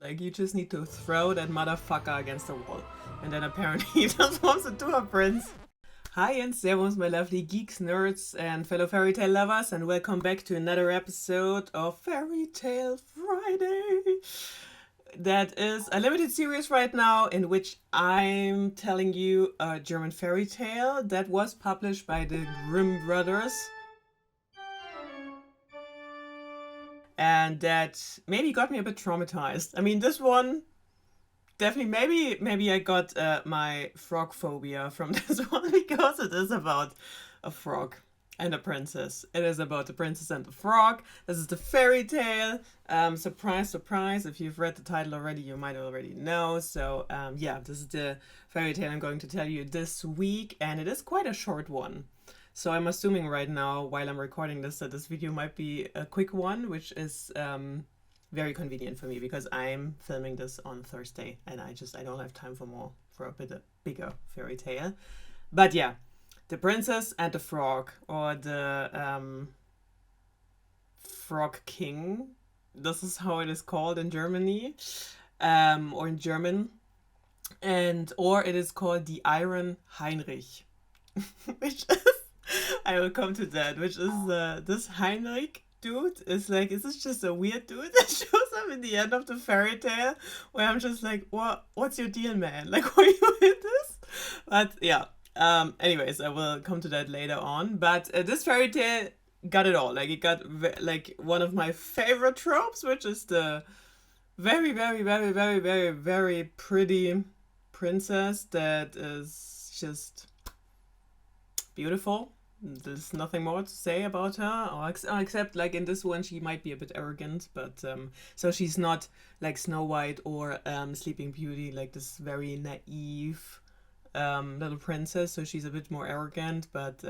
Like, you just need to throw that motherfucker against the wall. And then apparently he transforms into a prince. Hi and servus, my lovely geeks, nerds, and fellow fairy tale lovers, and welcome back to another episode of Fairy Tale Friday. That is a limited series right now in which I'm telling you a German fairy tale that was published by the Grimm brothers. And that maybe got me a bit traumatized. I mean, this one definitely, maybe I got my frog phobia from this one because it is about a frog and a princess. It is about the princess and the frog. This is the fairy tale. Surprise, surprise. If you've read the title already, you might already know. So yeah, this is the fairy tale I'm going to tell you this week, and it is quite a short one. So I'm assuming right now, while I'm recording this, that this video might be a quick one, which is very convenient for me because I'm filming this on Thursday and I don't have time for a bit bigger fairy tale. But yeah, the princess and the frog, or the frog king. This is how it is called in Germany, or in German, or it is called the Iron Heinrich, which is, I will come to that, which is this Heinrich dude is like, is this just a weird dude that shows up in the end of the fairy tale where I'm just like, what's your deal, man? Like, why you in this? But yeah, anyways, I will come to that later on. But this fairy tale got it all. Like, it got like one of my favorite tropes, which is the very, very, very, very, very, very pretty princess that is just beautiful. There's nothing more to say about her, except like in this one she might be a bit arrogant, but so she's not like Snow White or Sleeping Beauty, like this very naive little princess. So she's a bit more arrogant, but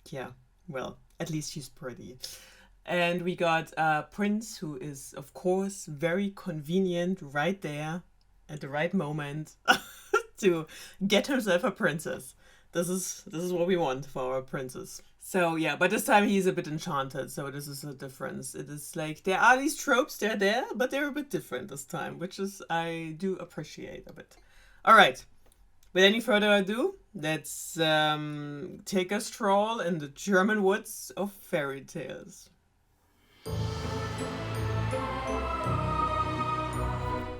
yeah, well, at least she's pretty. And we got a prince who is, of course, very convenient right there at the right moment to get himself a princess. This is what we want for our princess. So yeah, but this time he's a bit enchanted, so this is a difference. It is like, there are these tropes, they're there, but they're a bit different this time, which is, I do appreciate a bit. Alright, with any further ado, let's take a stroll in the German woods of fairy tales.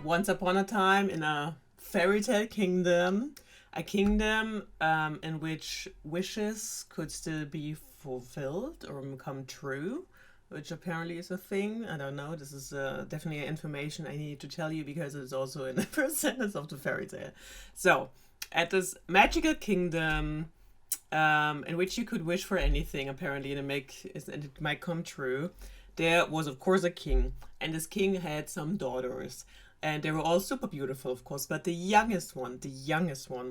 Once upon a time in a fairy tale kingdom, a kingdom in which wishes could still be fulfilled or come true, which apparently is a thing. I don't know. This is definitely information I need to tell you because it's also in the first sentence of the fairy tale. So, at this magical kingdom in which you could wish for anything, apparently, and it might come true, there was, of course, a king. And this king had some daughters. And they were all super beautiful, of course, but the youngest one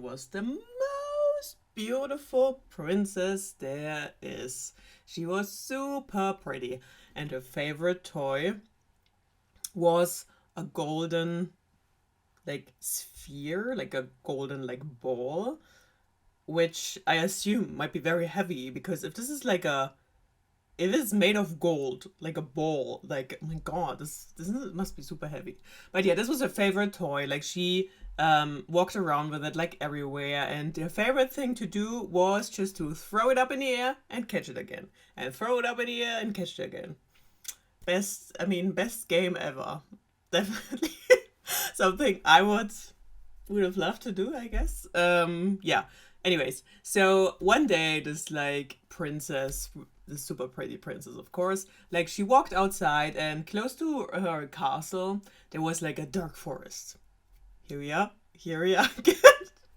was the most beautiful princess there is. She was super pretty, and her favorite toy was a golden, like, sphere, like a golden, like, ball, which I assume might be very heavy, because if this is like if it's made of gold, like a ball, like, oh my god, this must be super heavy. But yeah, this was her favorite toy. Like, she walked around with it like everywhere, and her favorite thing to do was just to throw it up in the air and catch it again, and throw it up in the air and catch it again. Best game ever. Definitely something I would have loved to do, I guess. Yeah. Anyways, so one day this like princess, the super pretty princess, of course, like, she walked outside, and close to her castle there was like a dark forest. Here we are.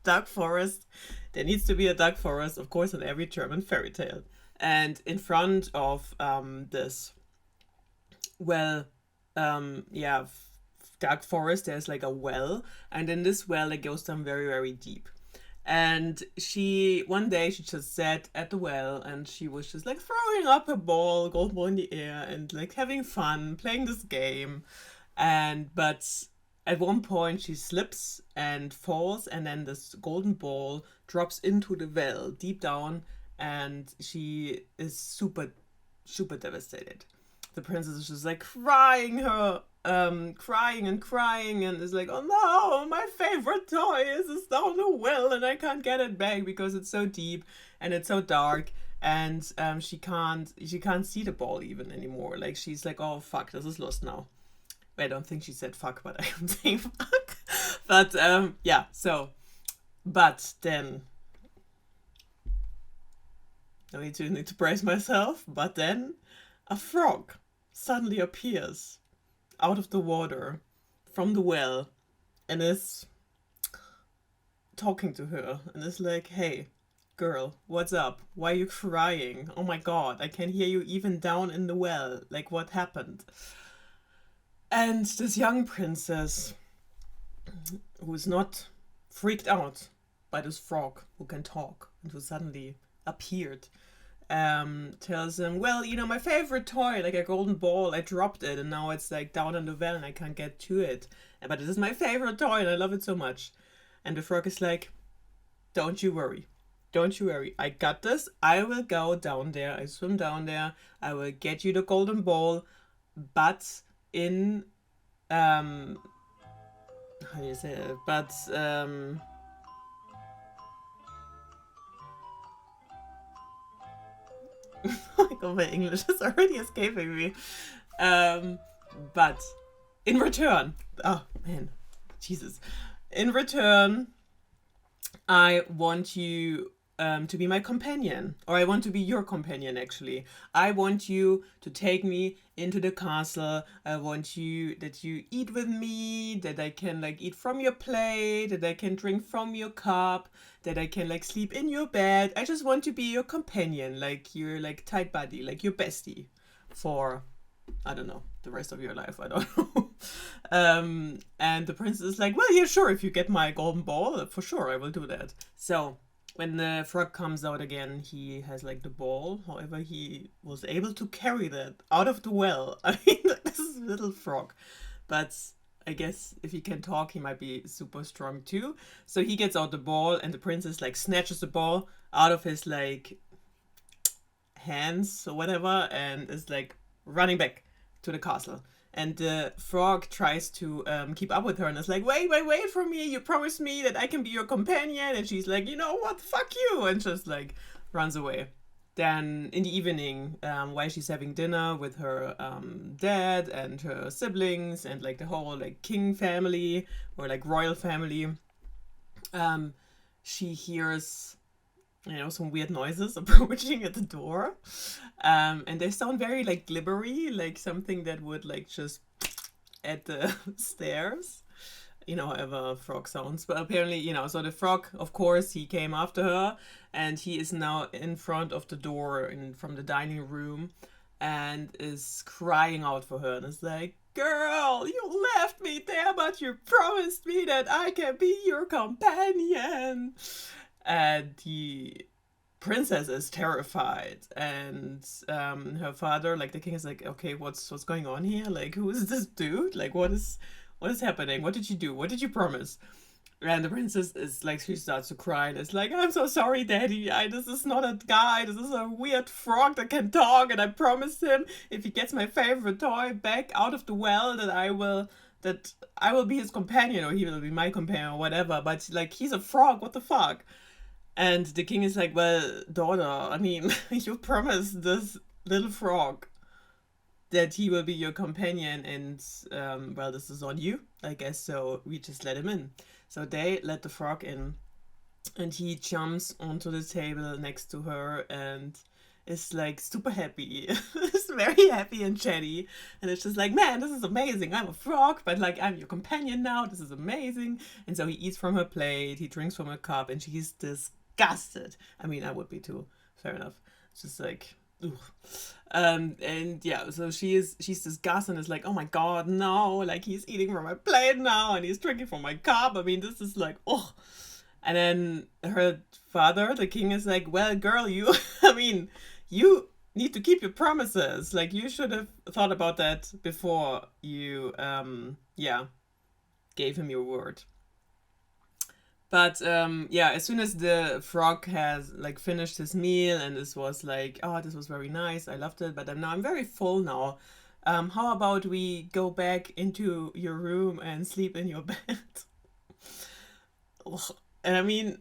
Dark forest. There needs to be a dark forest, of course, in every German fairy tale. And in front of this, well, yeah, dark forest, there's like a well, and in this well it goes down very, very deep. And one day she just sat at the well, and she was just like throwing up her gold ball in the air, and like having fun playing this game. But at one point she slips and falls, and then this golden ball drops into the well deep down, and she is super, super devastated. the princess is just like crying and crying, and is like, oh no, my favorite toy is down the well, and I can't get it back because it's so deep and it's so dark, and she can't see the ball even anymore. Like, she's like, oh fuck, this is lost now. I don't think she said fuck, but I am saying fuck. But yeah, so, but then I need to brace myself. But then a frog suddenly appears out of the water from the well and is talking to her and is like, hey girl, what's up? Why are you crying? Oh my god, I can hear you even down in the well. Like, what happened? And this young princess, who's not freaked out by this frog who can talk and who suddenly appeared, tells him, well, you know, my favorite toy, like a golden ball, I dropped it and now it's like down in the well and I can't get to it. But it is my favorite toy and I love it so much. And the frog is like, don't you worry. Don't you worry. I got this. I will go down there. I swim down there. I will get you the golden ball. But in, how do you say it? But, oh my god, my English is already escaping me. But in return, oh man, Jesus. In return, I want you to be my companion, or I want to be your companion, actually. I want you to take me into the castle. I want you that you eat with me, that I can like eat from your plate, that I can drink from your cup, that I can like sleep in your bed. I just want to be your companion, like your like tight buddy, like your bestie for, I don't know, the rest of your life. I don't know. And the princess is like, well, yeah, sure, if you get my golden ball, for sure, I will do that. So when the frog comes out again, he has like the ball. However, he was able to carry that out of the well. I mean, this is a little frog. But I guess if he can talk, he might be super strong too. So he gets out the ball and the princess like snatches the ball out of his like hands or whatever and is like running back to the castle. And the frog tries to keep up with her and is like, wait for me. You promised me that I can be your companion. And she's like, you know what? Fuck you. And just like runs away. Then in the evening, while she's having dinner with her dad and her siblings and like the whole like king family or like royal family, she hears, you know, some weird noises approaching at the door. And they sound very like glibbery, like something that would like just at the stairs. You know, however frog sounds. But apparently, you know, so the frog, of course, he came after her and he is now in front of the door from the dining room and is crying out for her and is like, girl, you left me there, but you promised me that I can be your companion. And the princess is terrified, and her father, like the king, is like, okay, what's going on here? Like, who is this dude? Like, what is happening? What did you do? What did you promise? And the princess is like, she starts to cry and is like, I'm so sorry, daddy. This is not a guy. This is a weird frog that can talk, and I promised him if he gets my favorite toy back out of the well that I will be his companion, or he will be my companion, or whatever. But like, he's a frog. What the fuck? And the king is like, well, daughter, I mean, you promised this little frog that he will be your companion, and, well, this is on you, I guess, so we just let him in. So they let the frog in, and he jumps onto the table next to her, and is, like, super happy. He's very happy and chatty, and it's just like, man, this is amazing, I'm a frog, but, like, I'm your companion now, this is amazing. And so he eats from her plate, he drinks from her cup, and she's disgusted. I mean, I would be too, fair enough. It's just like, ugh. And yeah, so she's disgusted and is like, oh my god, no, like he's eating from my plate now and he's drinking from my cup. I mean, this is like, oh. And then her father, the king, is like, well, girl, you I mean, you need to keep your promises. Like, you should have thought about that before you gave him your word. But yeah, as soon as the frog has like finished his meal and this was like, oh, this was very nice, I loved it, but now I'm very full now. How about we go back into your room and sleep in your bed? And I mean,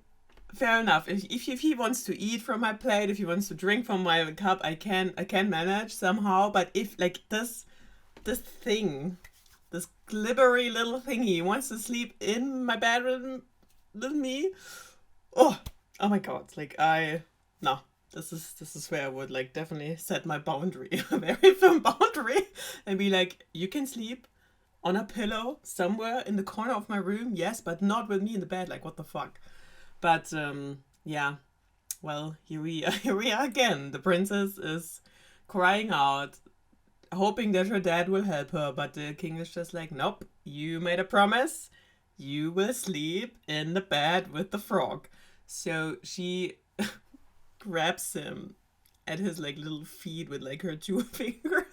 fair enough. If he wants to eat from my plate, if he wants to drink from my cup, I can manage somehow. But if like this thing, this glibbery little thingy wants to sleep in my bedroom with me, oh my god! Like no. This is where I would like definitely set my boundary, a very firm boundary, and be like, you can sleep on a pillow somewhere in the corner of my room, yes, but not with me in the bed. Like, what the fuck? But yeah, well, here we are again. The princess is crying out, hoping that her dad will help her, but the king is just like, nope, you made a promise. You will sleep in the bed with the frog. So she grabs him at his like little feet with like her two fingers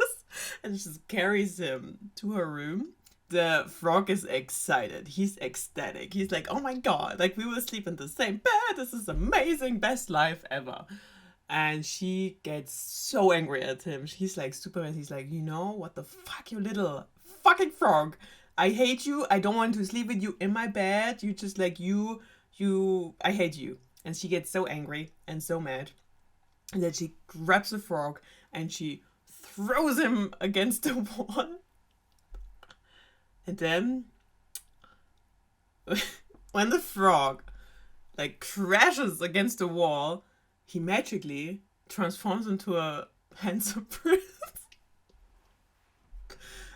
and just carries him to her room. The frog is excited. He's ecstatic. He's like, oh my god, like we will sleep in the same bed. This is amazing. Best life ever. And she gets so angry at him. She's like super mad. He's like, you know what the fuck, you little fucking frog. I hate you. I don't want to sleep with you in my bed. You just like I hate you. And she gets so angry and so mad that she grabs the frog and she throws him against the wall. And then, when the frog like crashes against the wall, he magically transforms into a handsome prince.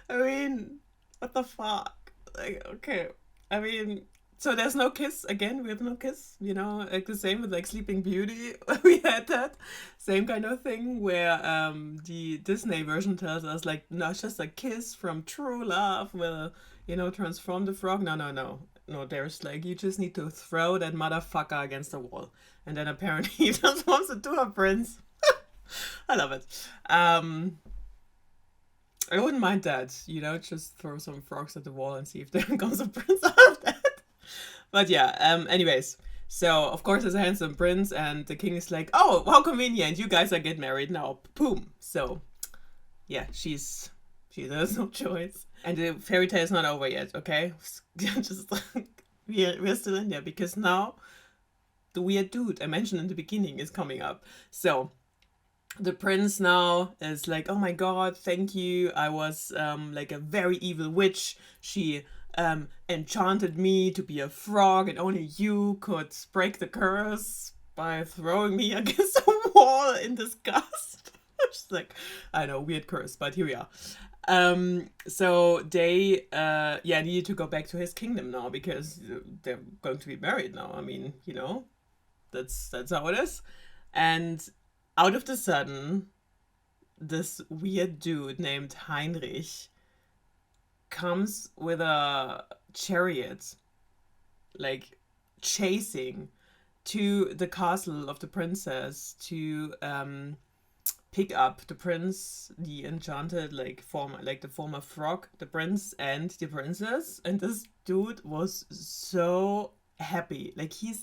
I mean, what the fuck? Like, okay. I mean, so there's no kiss again. We have no kiss, like the same with like Sleeping Beauty. We had that same kind of thing where the Disney version tells us like, no, it's just a kiss from true love will, transform the frog. No. There's like, you just need to throw that motherfucker against the wall, and then apparently he transforms into a prince. I love it. I wouldn't mind that, just throw some frogs at the wall and see if there comes a prince out of that. But yeah, anyways, so of course there's a handsome prince, and the king is like, oh, how convenient, you guys are getting married now, boom. So yeah, she has no choice, and the fairy tale is not over yet. Okay, just we're still in there, because now the weird dude I mentioned in the beginning is coming up. So the prince now is like, oh my god, thank you, I was like a very evil witch. She enchanted me to be a frog, and only you could break the curse by throwing me against a wall in disgust. Just like, I know, weird curse, but here we are. So they needed to go back to his kingdom now, because they're going to be married now. I mean, that's how it is. And out of the sudden, this weird dude named Heinrich comes with a chariot, like chasing to the castle of the princess to pick up the prince, the enchanted the former frog, the prince and the princess. And this dude was so happy. Like he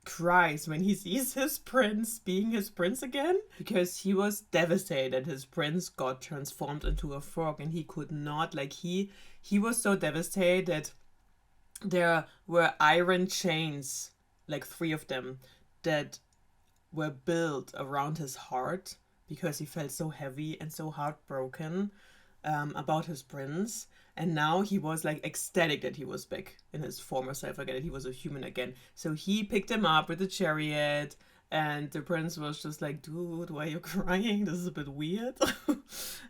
cries when he sees his prince being his prince again, because he was devastated his prince got transformed into a frog, and he could not, like, he was so devastated that there were iron chains, like 3 of them, that were built around his heart, because he felt so heavy and so heartbroken about his prince. And now he was like ecstatic that he was back in his former self again, that he was a human again. So he picked him up with the chariot, and the prince was just like, dude, why are you crying? This is a bit weird.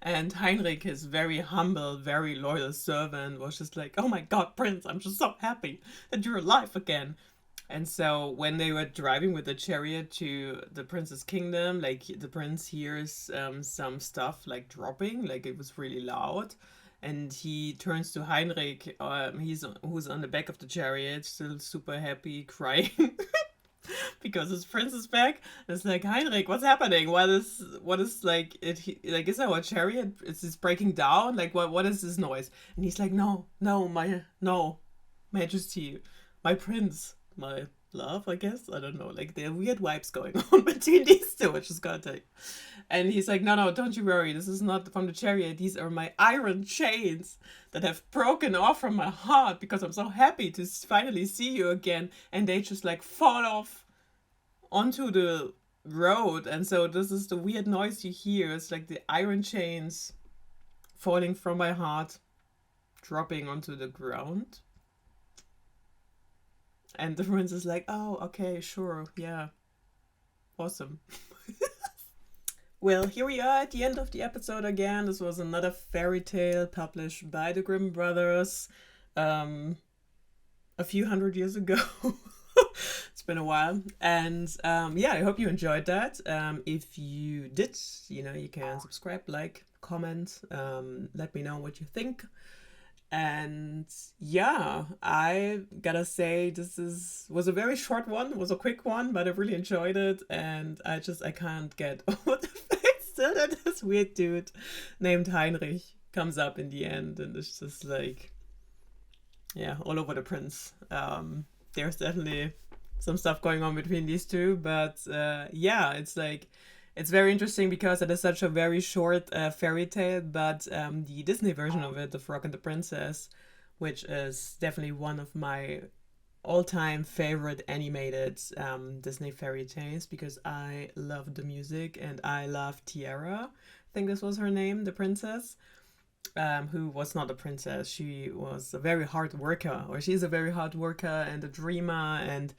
And Heinrich, his very humble, very loyal servant, was just like, oh my god, prince, I'm just so happy that you're alive again. And so when they were driving with the chariot to the prince's kingdom, like the prince hears some stuff like dropping, like it was really loud. And he turns to Heinrich, who's on the back of the chariot, still super happy, crying because his prince is back. And it's like, Heinrich, what's happening? What is like it? Like, is our chariot? Is this breaking down? Like, what is this noise? And he's like, no, my Majesty, my prince, my love, I guess. I don't know. Like, there are weird vibes going on between these two, which is gotta tell you. And he's like, no, don't you worry. This is not from the chariot. These are my iron chains that have broken off from my heart because I'm so happy to finally see you again. And they just like fall off onto the road. And so this is the weird noise you hear. It's like the iron chains falling from my heart, dropping onto the ground. And the prince is like, oh, okay, sure, yeah, awesome. Well, here we are at the end of the episode again. This was another fairy tale published by the Grimm brothers a few hundred years ago. It's been a while. And yeah, I hope you enjoyed that. If you did, you can subscribe, like, comment, let me know what you think. And yeah, I gotta say this was a very short one, was a quick one, but I really enjoyed it. And I can't get over the fact that this weird dude named Heinrich comes up in the end, and it's just like, yeah, all over the prince. There's definitely some stuff going on between these two, but yeah, it's like, it's very interesting because it is such a very short fairy tale, but the Disney version of it, The Frog and the Princess, which is definitely one of my all-time favorite animated Disney fairy tales, because I love the music and I love Tiara. I think this was her name, the princess, who was not a princess. She was a very hard worker, or she's a very hard worker and a dreamer, and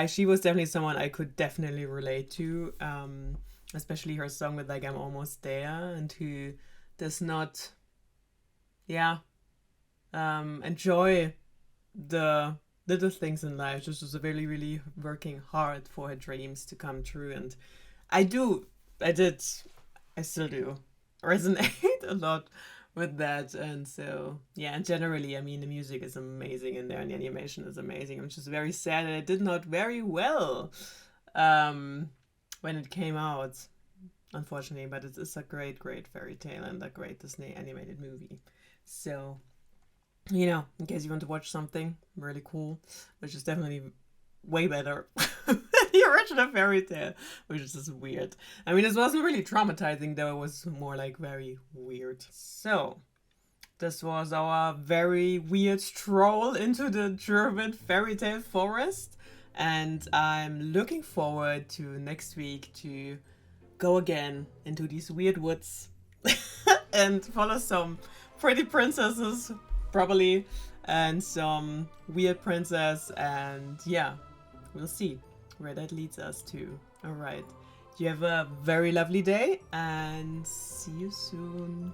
she was definitely someone I could definitely relate to. Especially her song with like, I'm almost there, and who does not, enjoy the little things in life. Just was really, really working hard for her dreams to come true. And I still do resonate a lot with that. And so, yeah, and generally, I mean, the music is amazing in there and the animation is amazing. I'm just very sad that it did not very well when it came out, unfortunately, but it is a great, great fairy tale and a great Disney animated movie. So, in case you want to watch something really cool, which is definitely way better than the original fairy tale, which is just weird. I mean, this wasn't really traumatizing, though. It was more like very weird. So, this was our very weird stroll into the German fairy tale forest. And I'm looking forward to next week to go again into these weird woods and follow some pretty princesses, probably, and some weird princess. And yeah, we'll see where that leads us to. All right. You have a very lovely day and see you soon.